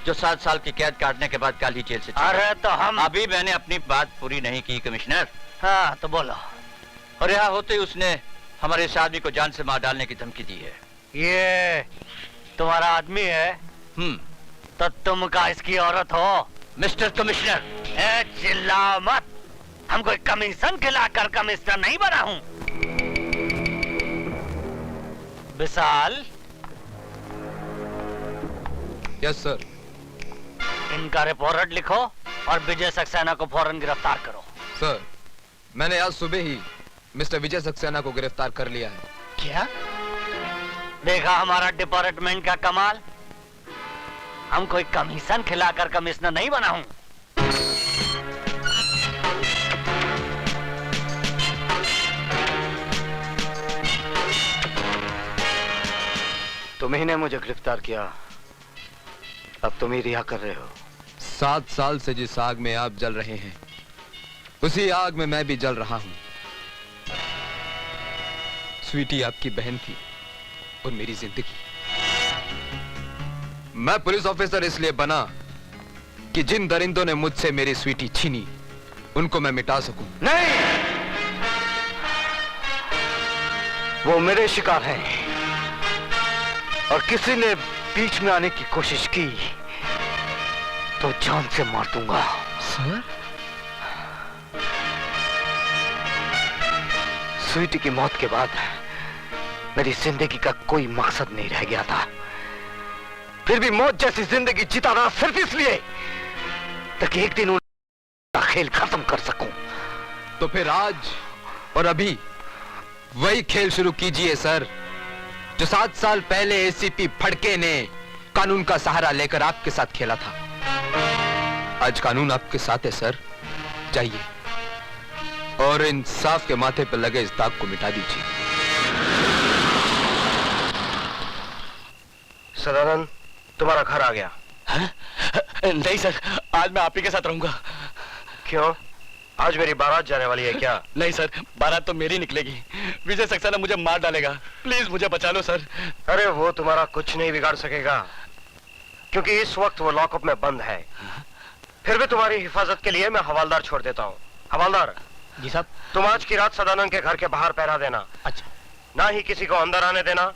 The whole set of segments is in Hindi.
जो 7 साल की कैद काटने के बाद कल ही जेल से छूटा। अरे तो हम अभी मैंने अपनी बात पूरी नहीं की कमिश्नर। हाँ तो बोलो। और यहाँ होते ही उसने हमारे इस आदमी को जान से मार डालने की धमकी दी है। ये तुम्हारा आदमी है? तो तुम का इसकी औरत हो? Mister commissioner. चिल्ला मत, हम कोई कमीशन खिलाकर कमिश्नर नहीं बना हूं। विशाल। Yes sir. इनका रिपोर्ट लिखो और विजय सक्सेना को फौरन गिरफ्तार करो। सर, मैंने आज सुबह ही मिस्टर विजय सक्सेना को गिरफ्तार कर लिया है। क्या? देखा हमारा डिपार्टमेंट का कमाल। हम कोई कमीशन खिलाकर कमिश्नर नहीं बना हूं। तुम्ही ने मुझे गिरफ्तार किया, अब तुम ही रिहा कर रहे हो। 7 साल से जिस आग में आप जल रहे हैं, उसी आग में मैं भी जल रहा हूं। स्वीटी आपकी बहन थी और मेरी जिंदगी। मैं पुलिस ऑफिसर इसलिए बना कि जिन दरिंदों ने मुझसे मेरी स्वीटी छीनी, उनको मैं मिटा सकूं। नहीं, वो मेरे शिकार हैं और किसी ने बीच में आने की कोशिश की तो जान से मार दूंगा। सर? स्वीटी की मौत के बाद मेरी जिंदगी का कोई मकसद नहीं रह गया था। फिर भी मौत जैसी जिंदगी जीता रहा सिर्फ इसलिए ताकि एक दिन उनका खेल खत्म कर सकूं। तो फिर आज और अभी वही खेल शुरू कीजिए सर, जो 7 साल पहले एसीपी फड़के ने कानून का सहारा लेकर आपके साथ खेला था। आज कानून आपके साथ है सर। जाइए और इंसाफ के माथे पर लगे इस दाग को मिटा दीजिए। सदानंद, तुम्हारा घर आ गया। नहीं सर, आज मैं आप ही के साथ रहूंगा। क्यों? आज मेरी बारात जाने वाली है क्या? नहीं सर, बारात तो मेरी निकलेगी। विजय सक्सेना मुझे मार डालेगा। प्लीज मुझे बचा लो सर। अरे वो तुम्हारा कुछ नहीं बिगाड़ सकेगा, क्योंकि इस वक्त वो लॉकअप में बंद है। फिर भी तुम्हारी हिफाजत के लिए मैं हवालदार छोड़ देता हूँ। हवालदार जी साहब। तुम आज की रात सदानंद के घर के बाहर पहरा देना। अच्छा। ना ही किसी को अंदर आने देना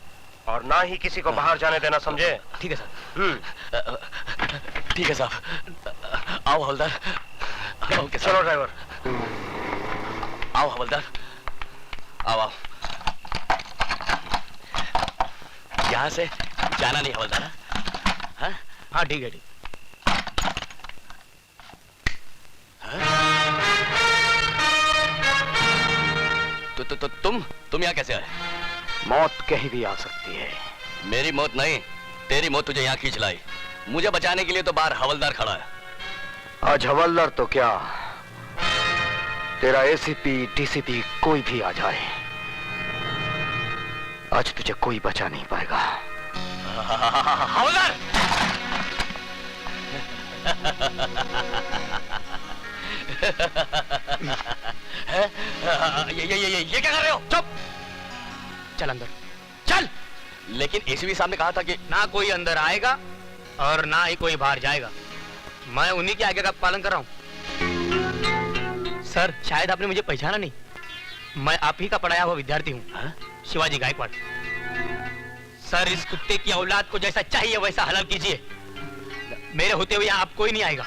और ना ही किसी को बाहर जाने देना, समझे? ठीक है सर। ठीक है साहब। आओ हवलदार। ओके चलो ड्राइवर। आओ हवलदार, आओ आओ। यहाँ से जाना नहीं हवलदार। हाँ हाँ ठीक है ठीक। तो तुम यहाँ कैसे आए? मौत कहीं भी आ सकती है। मेरी मौत नहीं, तेरी मौत तुझे यहाँ खींच लाई। मुझे बचाने के लिए तो बाहर हवलदार खड़ा है। आज हवलदार तो क्या, तेरा एसीपी डीसीपी कोई भी आ जाए, आज तुझे कोई बचा नहीं पाएगा। हवलदार! ये क्या कर रहे हो? चुप! चल अंदर चल। लेकिन एसीपी साहब ने कहा था कि ना कोई अंदर आएगा और ना ही कोई बाहर जाएगा। मैं उन्हीं के आगे का पालन कर रहा हूं। सर, शायद आपने मुझे पहचाना नहीं। मैं आप ही का पढ़ाया हुआ विद्यार्थी हूं, शिवाजी गायकवाड़। सर, इस कुत्ते की औलाद को जैसा चाहिए वैसा हलाल कीजिए। मेरे होते हुए यहाँ आप कोई नहीं आएगा।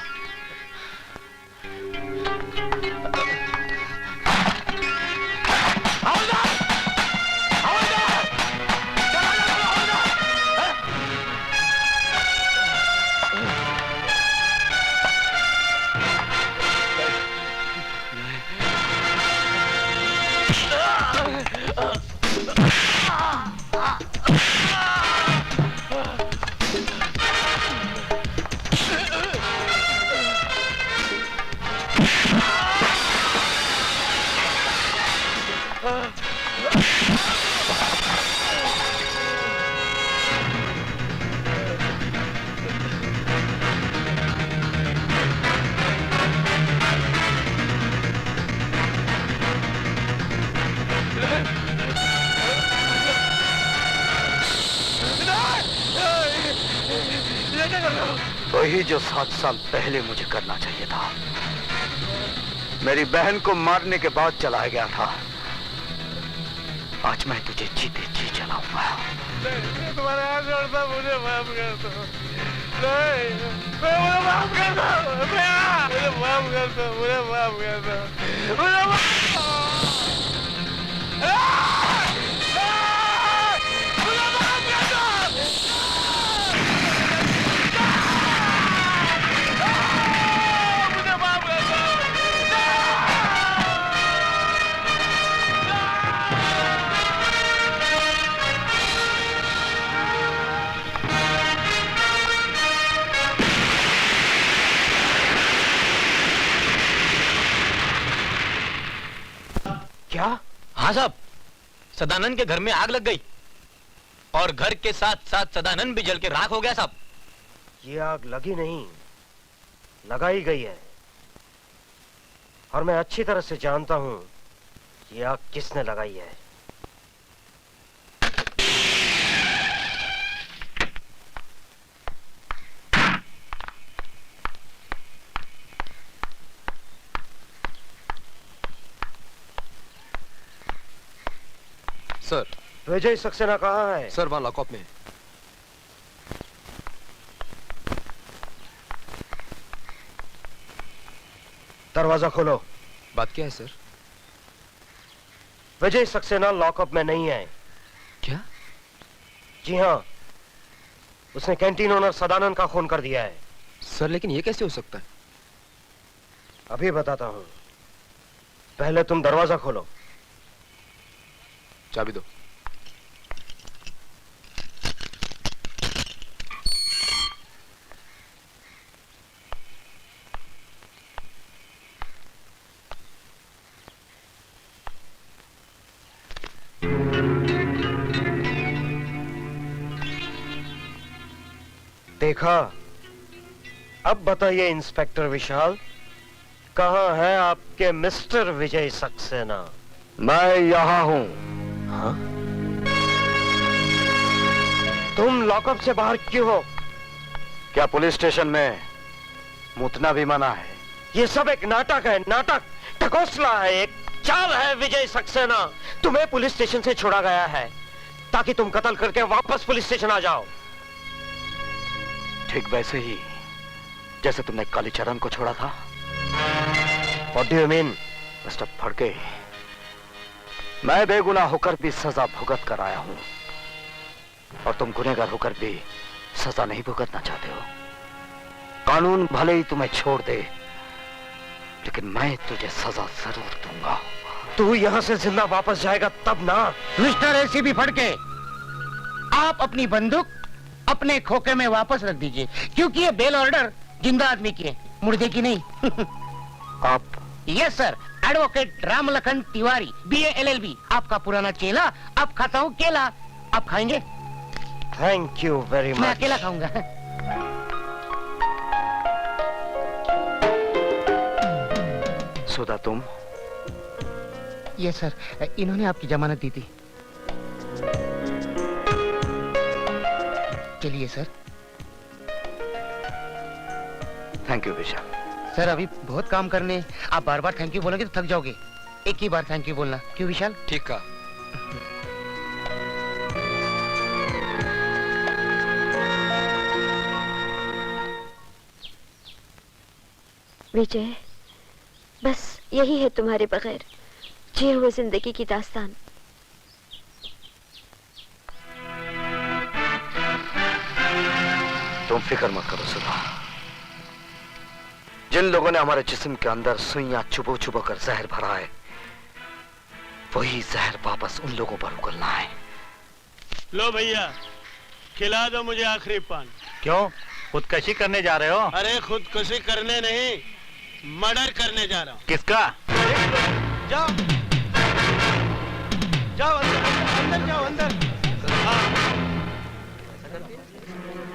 वही जो 7 साल पहले मुझे करना चाहिए था। मेरी बहन को मारने के बाद चला गया था। आज मैं तुझे जीते जी जलाऊंगा। तुम्हारे हाथ जोड़ता, मुझे माफ कर दो। नहीं, मुझे माफ कर दो। मुझे माफ कर दो। मुझे माफ कर दो। मुझे क्या? हाँ साहब, सदानंद के घर में आग लग गई और घर के साथ साथ सदानंद भी जल के राख हो गया साहब। ये आग लगी नहीं, लगाई गई है। और मैं अच्छी तरह से जानता हूं ये आग किसने लगाई है। सर। विजय सक्सेना कहाँ है? सर वहां लॉकअप में। दरवाजा खोलो। बात क्या है सर? विजय सक्सेना लॉकअप में नहीं है। क्या? जी हाँ, उसने कैंटीन ओनर सदानंद का खून कर दिया है। सर लेकिन ये कैसे हो सकता है? अभी बताता हूं, पहले तुम दरवाजा खोलो। चाबी दो। देखा? अब बताइए इंस्पेक्टर विशाल, कहां है आपके मिस्टर विजय सक्सेना? मैं यहां हूं। हाँ? तुम लॉकअप से बाहर क्यों हो? क्या पुलिस स्टेशन में मुतना भी मना है? ये सब एक नाटक है, नाटक, ढकोसला है, एक चाल है विजय सक्सेना। तुम्हें पुलिस स्टेशन से छोड़ा गया है ताकि तुम कत्ल करके वापस पुलिस स्टेशन आ जाओ। ठीक वैसे ही जैसे तुमने कालीचरण को छोड़ा था। What do you mean? Mister Phadke, मैं बेगुनाह होकर भी सजा भुगत कर आया हूं और तुम गुनहगार होकर भी सजा नहीं भुगतना चाहते हो। कानून भले ही तुम्हें छोड़ दे, लेकिन मैं तुझे सजा जरूर दूंगा। तू यहां से जिंदा वापस जाएगा तब ना। मिस्टर एसीपी फड़के, आप अपनी बंदूक अपने खोखे में वापस रख दीजिए, क्योंकि ये बेल ऑर्डर जिंदा आदमी की है, मुर्दे की नहीं। आप? Yes sir, advocate Ramlakhan Tiwari, BA LLB, आपका पुराना चेला। अब खाता हूँ केला, आप खाएंगे? थैंक यू वेरी मैं मच। अकेला खाऊंगा। सुधा तुम? यस सर, इन्होंने आपकी जमानत दी थी। चलिए sir. Thank you Vishal. Sir अभी बहुत काम करने, आप बार बार थैंक यू बोलोगे तो थक जाओगे। एक ही बार थैंक यू बोलना, क्यों विशाल? ठीक कहा। विजय, बस यही है तुम्हारे बगैर जिए हुए जिंदगी की दास्तान। तुम फिक्र मत करो सुधा। जिन लोगों ने हमारे जिस्म के अंदर सुइयां चुबो चुबो कर जहर भरा है, वही जहर वापस उन लोगों पर उगलना है। लो भैया, खिला दो मुझे आखिरी पान। क्यों, खुदकशी करने जा रहे हो? अरे खुदकुशी करने नहीं, मर्डर करने जा रहा हूँ। किसका? जाओ जाओ अंदर जाओ, अंदर।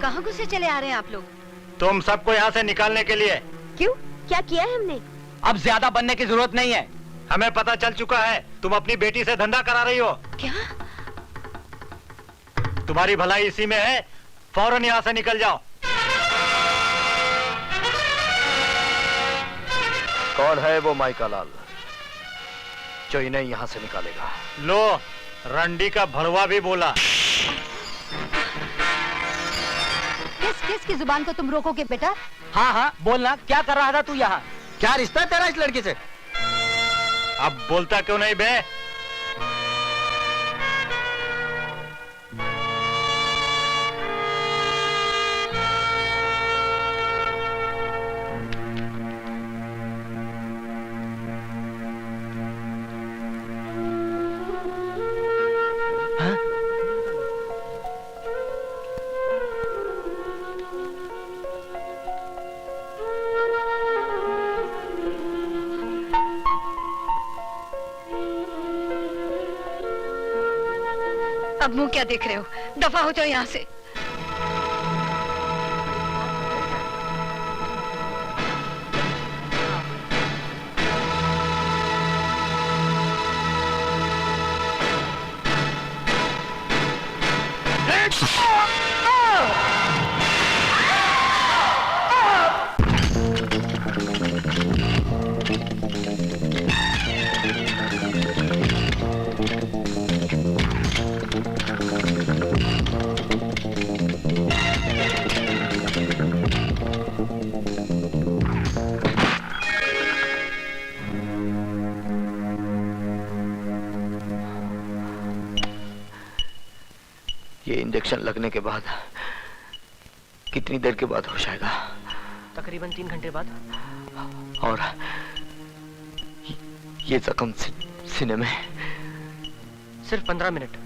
कहाँ घुसे चले आ रहे हैं आप लोग? तुम सबको यहाँ से निकालने के लिए। क्यों, क्या किया है हमने? अब ज्यादा बनने की जरूरत नहीं है, हमें पता चल चुका है तुम अपनी बेटी से धंधा करा रही हो। क्या? तुम्हारी भलाई इसी में है, फौरन यहाँ से निकल जाओ। कौन है वो माइका लाल जो इन्हें यहां से निकालेगा? लो, रंडी का भड़वा भी बोला। किसकी जुबान को तुम रोकोगे बेटा? हाँ हाँ बोलना, क्या कर रहा था तू यहाँ? क्या रिश्ता है तेरा इस लड़की से? अब बोलता क्यों नहीं बे? अब मुंह क्या देख रहे हो? दफा हो जाओ यहाँ से। ये इंजेक्शन लगने के बाद कितनी देर के बाद होश आएगा? तकरीबन 3 घंटे बाद। और ये जख्म सीने में? सिर्फ 15 मिनट।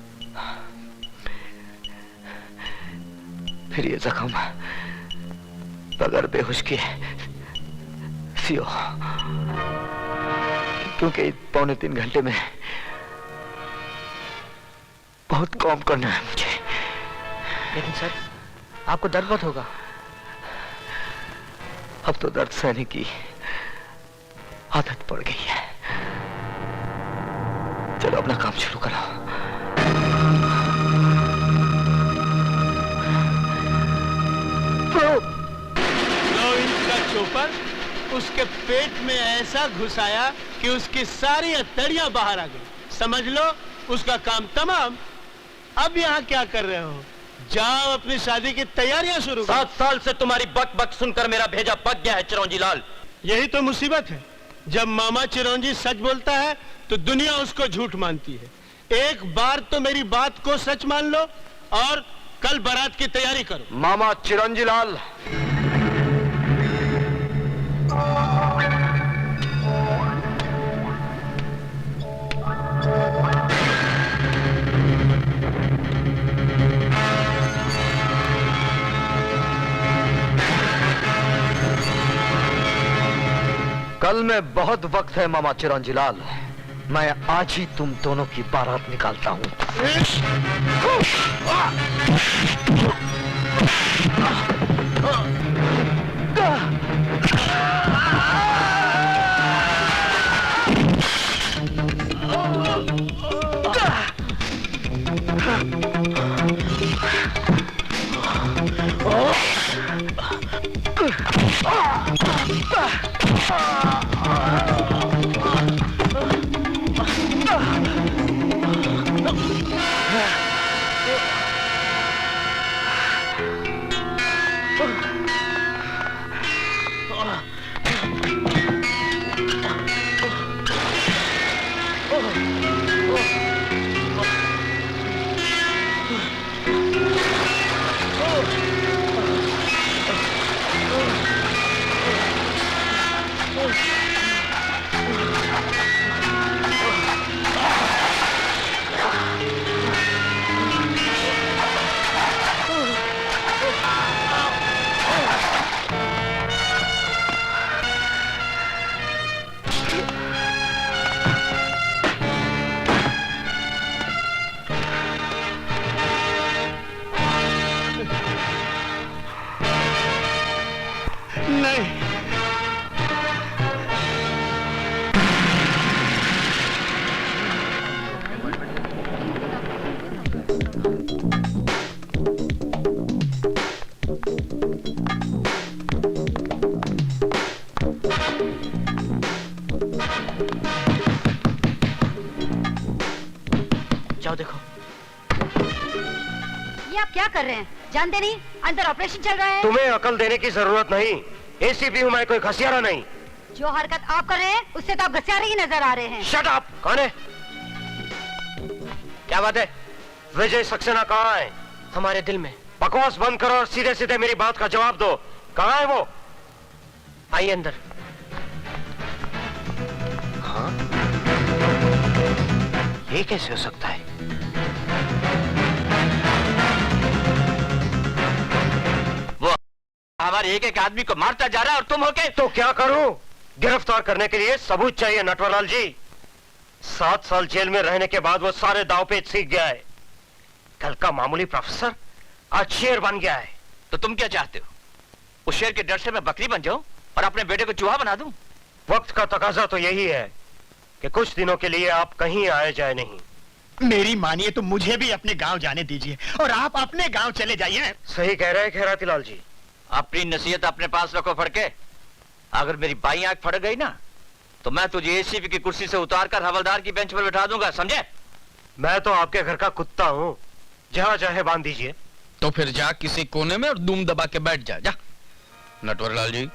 फिर ये जख्म बगैर बेहोश के सियो, क्योंकि 2.25 घंटे में बहुत काम करना है मुझे। लेकिन सर, आपको दर्द बहुत होगा। अब तो दर्द सहने की आदत पड़ गई है। चलो अपना काम शुरू करो। नौ इंच का चोपर उसके पेट में ऐसा घुसाया कि उसकी सारी हथेलियां बाहर आ गई। समझ लो उसका काम तमाम। अब यहाँ क्या कर रहे हो? जाओ अपनी शादी की तैयारियां शुरू करो। 7 साल से तुम्हारी बक बक सुनकर मेरा भेजा पक गया है चिरौंजी लाल। यही तो मुसीबत है, जब मामा चिरौंजी सच बोलता है तो दुनिया उसको झूठ मानती है। एक बार तो मेरी बात को सच मान लो और कल बारात की तैयारी करो। मामा चिरंजी लाल, कल में बहुत वक्त है मामा चिरंजी लाल। मैं आज ही तुम दोनों की बारात निकालता हूं। Oh! कर रहे हैं? जानते नहीं अंदर ऑपरेशन चल रहा है? तुम्हें अकल देने की जरूरत नहीं। एसीपी हूँ मैं, कोई खसियारा नहीं। जो हरकत आप कर रहे हैं उससे तो आप घसियारे ही नजर आ रहे हैं। Shut up. कौन है? क्या बात है? विजय सक्सेना कहाँ है? हमारे दिल में। बकवास बंद करो और सीधे सीधे मेरी बात का जवाब दो। कहाँ है वो? आइए अंदर। हाँ? ये कैसे हो सकता है? वो हमारे एक एक आदमी को मारता जा रहा है और तुम होके तो क्या करूं? गिरफ्तार करने के लिए सबूत चाहिए नटवरलाल जी। 7 साल जेल में रहने के बाद वो सारे दांवपेच सीख गया है। कल का मामूली प्रोफेसर आज शेर बन गया है। तो तुम क्या चाहते हो? उस शेर के डर से मैं बकरी बन जाऊं और अपने बेटे को चूहा बना दूं? वक्त का तकाजा तो यही है कि कुछ दिनों के लिए आप कहीं आए जाए नहीं। मेरी मानिए तो मुझे भी अपने गांव जाने दीजिए और आप अपने गांव चले जाइए। सही कह रहे हैं खैराती लाल जी। अपनी नसीहत अपने पास रखो फड़के। अगर मेरी बाई आंख फड़ गई ना तो मैं तुझे एसीपी की कुर्सी से उतारकर हवलदार की बेंच पर बैठा दूंगा, समझे? मैं तो आपके घर का कुत्ता हूँ, जहाँ चाहे बांध दीजिए। तो फिर जा किसी कोने में और दूम दबा के बैठ जा। नटवरलाल जी,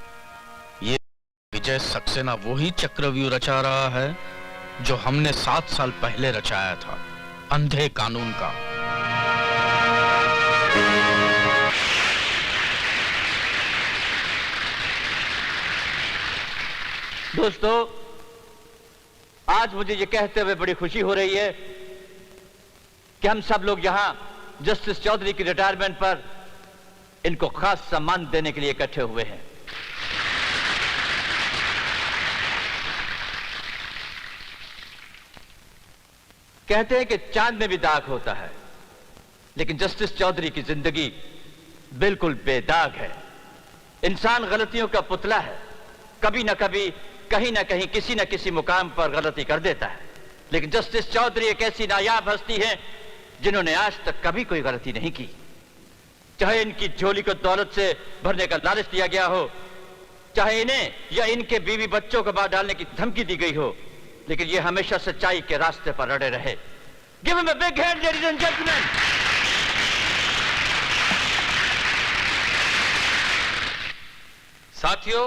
ये विजय सक्सेना वही चक्रव्यूह रचा रहा है जो हमने 7 साल पहले रचाया था, अंधे कानून का। दोस्तों, आज मुझे ये कहते हुए बड़ी खुशी हो रही है कि हम सब लोग यहां जस्टिस चौधरी की रिटायरमेंट पर इनको खास सम्मान देने के लिए इकट्ठे हुए हैं। कहते हैं कि चांद में भी दाग होता है, लेकिन जस्टिस चौधरी की जिंदगी बिल्कुल बेदाग है। इंसान गलतियों का पुतला है, कभी ना कभी कहीं ना कहीं किसी न किसी मुकाम पर गलती कर देता है। लेकिन जस्टिस चौधरी एक ऐसी नायाब हस्ती है जिन्होंने आज तक कभी कोई गलती नहीं की। चाहे इनकी झोली को दौलत से भरने का लालच दिया गया हो, चाहे इन्हें या इनके बीवी बच्चों को मार डालने की धमकी दी गई हो, लेकिन ये हमेशा सच्चाई के रास्ते पर अड़े रहे। Give him a big hand, ladies and gentlemen. साथियों,